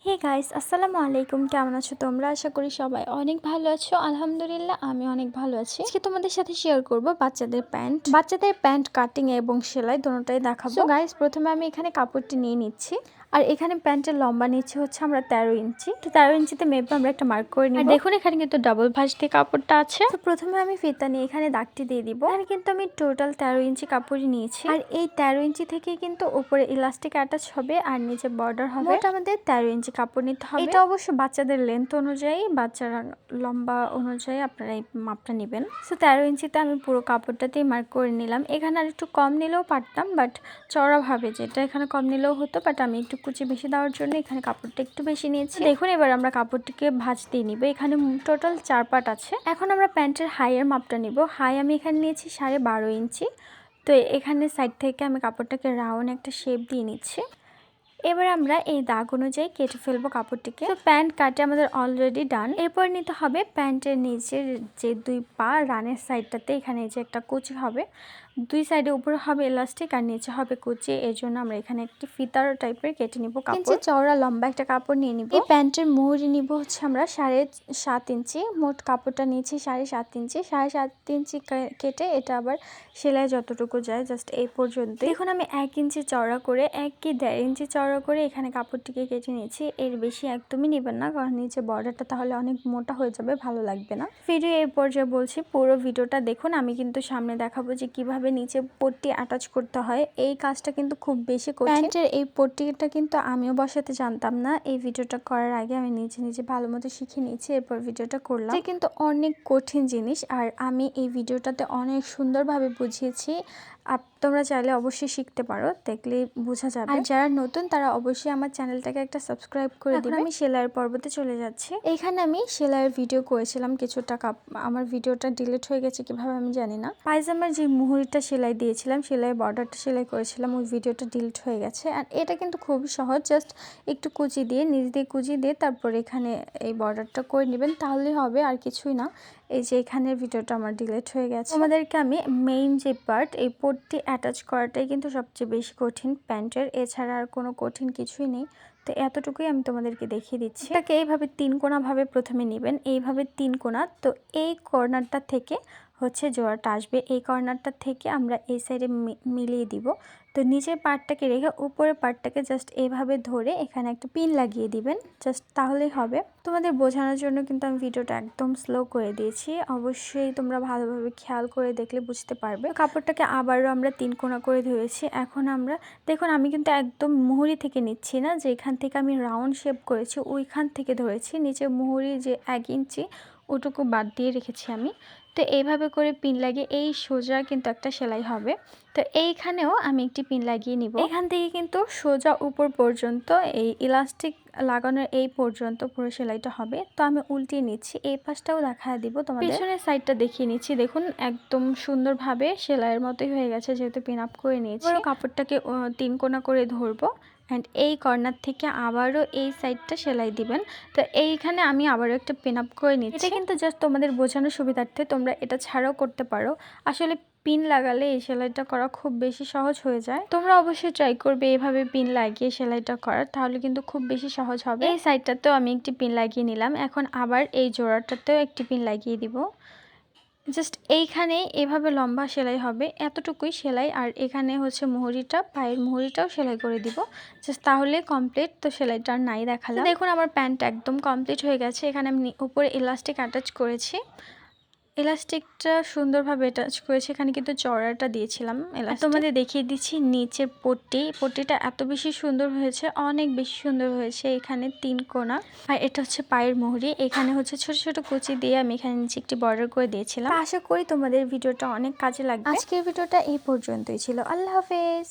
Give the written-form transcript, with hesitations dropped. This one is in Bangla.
হে গাইস, আসসালামু আলাইকুম। কেমন আছো তোমরা? আশা করি সবাই অনেক ভালো আছো। আলহামদুলিল্লাহ আমি অনেক ভালো আছি। আজকে তোমাদের সাথে শেয়ার করব বাচ্চাদের প্যান্ট কাটিং এবং সেলাই দোনোটাই দেখাবো। সো গাইস, প্রথমে আমি এখানে কাপড়টি নিয়ে নিচ্ছি। আর এখানে প্যান্টের লম্বা নিচ্ছে হচ্ছে আমরা 13 ইঞ্চি। তো 13 ইঞ্চিতে মেপে আমরা একটা মার্ক করে নিব। আর দেখুন এখানে কিন্তু ডাবল ভাঁজ দিয়ে কাপড়টা আছে। তো প্রথমে আমি ফিতা নিয়ে এখানে দাগটি দিয়ে দিব। এখানে কিন্তু আমি টোটাল 13 ইঞ্চি কাপড়ই নিয়েছি। আর এই 13 ইঞ্চি থেকে কিন্তু উপরে ইলাস্টিক অ্যাটাচ হবে আর নিচে বর্ডার হবে। মোট আমাদের 13 ইঞ্চি কাপড় নিতে হবে। এটা অবশ্য বাচ্চাদের লেন্থ অনুযায়ী, বাচ্চারা লম্বা অনুযায়ী আপনারা এই মাপটা নেবেন। সো 13 ইঞ্চিতে আমি পুরো কাপড়টাতেই মার্ক করে নিলাম। এখানে আর একটু কম নিলেও পারতাম, বাট চওড়া ভাবে যেটা এখানে কম নিলেও হতো, বাট আমি একটু কুচি বেশি দেওয়ার জন্য এখানে কাপড়টা একটু বেশি নিয়েছি। দেখুন এবার আমরা কাপড়টিকে ভাঁজ দিয়ে নিব। এখানে টোটাল 4 পার্ট আছে। এখন আমরা প্যান্টের হাইয়ের মাপটা নিব। হাই আমি এখানে নিয়েছি 12.5 ইঞ্চি। তো এখানে সাইড থেকে আমি কাপড়টাকে রাউন্ড একটা শেপ দিয়ে নিচ্ছি। এবার আমরা এই দাগ অনুযায়ী কেটে ফেলবো কাপড়টিকে। তো প্যান্ট কাটে আমাদের অলরেডি ডান। এরপর নিতে হবে প্যান্টের নিচের যে 2 পা রানের সাইডটাতে, এখানে যে একটা কুচি হবে, 2 সাইডে উপরে হবে ইলাস্টিক আর নিচে হবে কুচি। এর জন্য আমরা এখানে একটি ফিতার টাইপের কেটে নিব কাপড়। চওড়া লম্বা একটা কাপড় নিয়ে নিব। এই প্যান্টের মুহুরি নিব হচ্ছে আমরা 7.5 ইঞ্চি। মোট কাপড়টা নিয়েছি 7.5 ইঞ্চি। 7.5 ইঞ্চি কেটে এটা আবার সেলাই যতটুকু যায় জাস্ট এই পর্যন্ত। এখন আমি 1 ইঞ্চি চওড়া করে 1 কি 1.5 ইঞ্চি চওড়া করে এখানে কাপড়টিকে কেটে নিয়েছি। এর বেশি একদমই নেবেন না, কারণ নিচে বর্ডারটা তাহলে অনেক মোটা হয়ে যাবে, ভালো লাগবে না। ভিডিও এই পর্যায়ে বলছি, পুরো ভিডিওটা দেখুন। আমি কিন্তু সামনে দেখাবো যে কিভাবে নিচে পট্টি অ্যাটাচ করতে হয়। এই কাজটা কিন্তু খুব বেশি কঠিন। প্যান্টের এই পট্টিটা কিন্তু আমিও বসাতে জানতাম না। এই ভিডিওটা করার আগে আমি নিজে ভালো মতো শিখে নিয়েছি, এরপর ভিডিওটা করলাম। এটা কিন্তু অনেক কঠিন জিনিস, আর আমি এই ভিডিওটাতে অনেক সুন্দরভাবে বুঝিয়েছি। তোমরা চাইলে অবশ্যই শিখতে পারো, দেখলে বোঝা যাবে। আর যারা নতুন তারা অবশ্যই আমার চ্যানেলটাকে একটা সাবস্ক্রাইব করে দিবে। আমি সেলাইয়ের পর্বতে চলে যাচ্ছি। এখানে আমি সেলাইয়ের ভিডিও করেছিলাম কিছুটা, আমার ভিডিওটা ডিলিট হয়ে গেছে কিভাবে আমি জানি না। পায়জামার যে মুহুরিটা সেলাই দিয়েছিলাম, সেলাই বর্ডারটা সেলাই করেছিলাম, ওই ভিডিওটা ডিলিট হয়ে গেছে। আর এটা কিন্তু খুবই সহজ, জাস্ট একটু কুচি দিয়ে নিচ দিয়ে কুচি দিয়ে তারপর এখানে এই বর্ডারটা করে নেবেন, তাহলেই হবে, আর কিছুই না। এই যে এখানের ভিডিওটা আমার ডিলিট হয়ে গেছে। আমাদেরকে আমি মেইন যে পার্ট, এই পট্টি অ্যাটাচ করাটাই কিন্তু সবচেয়ে বেশি কঠিন প্যান্টের, এছাড়া আর কোনো কঠিন কিছুই নেই। তো এতটুকুই আমি তোমাদেরকে দেখিয়ে দিচ্ছি। এটাকে এইভাবে 3 কোণা ভাবে প্রথমে নেবেন, এইভাবে 3 কোণা। তো এই কর্নারটা থেকে হচ্ছে জোড়াটা আসবে, এই কর্নারটা থেকে আমরা এই সাইডে মিলিয়ে দিব। তো নিচের পার্টটাকে রেখে উপরের পার্টটাকে জাস্ট এইভাবে ধরে এখানে একটা পিন লাগিয়ে দিবেন, জাস্ট তাহলেই হবে। তোমাদের বোঝানোর জন্য কিন্তু আমি ভিডিওটা একদম স্লো করে দিয়েছি, অবশ্যই তোমরা ভালোভাবে খেয়াল করে দেখলে বুঝতে পারবে। কাপড়টাকে আবারও আমরা 3 কোণা করে ধরেছি। এখন আমরা দেখুন, আমি কিন্তু একদম মুহুরি থেকে নিচ্ছি না, যে এখান থেকে আমি রাউন্ড শেপ করেছি ওইখান থেকে ধরেছি। নিচে মুহুরি যে 1 ইঞ্চি ওটুকু বাদ দিয়ে রেখেছি আমি। তো এইভাবে করে পিন লাগিয়ে এই সোজা কিন্তু একটা সেলাই হবে। তো এইখানেও আমি একটি পিন লাগিয়ে নিব। এখান থেকে কিন্তু সোজা উপর পর্যন্ত এই ইলাস্টিক লাগানোর এই পর্যন্ত পুরো সেলাইটা হবে। তো আমি উল্টিয়ে নিচ্ছি, এই পাশটাও দেখা দিব তোমাদের। পিছনের সাইডটা দেখিয়ে নিচ্ছি। দেখুন একদম সুন্দরভাবে সেলাইয়ের মতোই হয়ে গেছে, যেহেতু পিন আপ করে নিয়েছি। কাপড়টাকে 3 কোণা করে ধরবো অ্যান্ড এই কর্নার থেকে আবারও এই সাইডটা সেলাই দিবেন। তো এইখানে আমি আবারও একটা পিন আপ করে নিচ্ছি। এটা কিন্তু জাস্ট তোমাদের বোঝানোর সুবিধার্থে, তোমরা এটা ছাড়াও করতে পারো। আসলে পিন লাগালে এই সেলাইটা করা খুব বেশি সহজ হয়ে যায়। তোমরা অবশ্যই ট্রাই করবে এইভাবে পিন লাগিয়ে সেলাইটা করার, তাহলে কিন্তু খুব বেশি সহজ হবে। এই সাইডটাতেও আমি একটি পিন লাগিয়ে নিলাম। এখন আবার এই জোড়াটাতেও একটি পিন লাগিয়ে দিব। জাস্ট এইখানে এভাবে লম্বা সেলাই হবে, এতটুকুই সেলাই। আর এখানে হচ্ছে মুহুরিটা, পায়ের মুহুরিটাও সেলাই করে দিব, জাস্ট তাহলে কমপ্লিট। তো সেলাইটা আর নাই দেখালাম। দেখুন আমার প্যান্ট একদম কমপ্লিট হয়ে গেছে। এখানে আমি উপরে ইলাস্টিক অ্যাটাচ করেছি, ইলাস্টিকটা সুন্দরভাবে অ্যাটাচ করেছি। এখানে কিন্তু চওড়াটা দিয়েছিলাম। তোমাদের দেখিয়ে দিচ্ছি নিচের পট্টিটা এত বেশি সুন্দর হয়েছে, অনেক বেশি সুন্দর হয়েছে। এখানে 3 কোণা, আর এটা হচ্ছে পায়ের মুহুরি। এখানে হচ্ছে ছোট ছোট কুচি দিয়ে আমি এখানে নিচে একটি বর্ডার করে দিয়েছিলাম। আশা করি তোমাদের ভিডিওটা অনেক কাজে লাগবে। আজকের ভিডিওটা এই পর্যন্তই ছিল। আল্লাহ হাফেজ।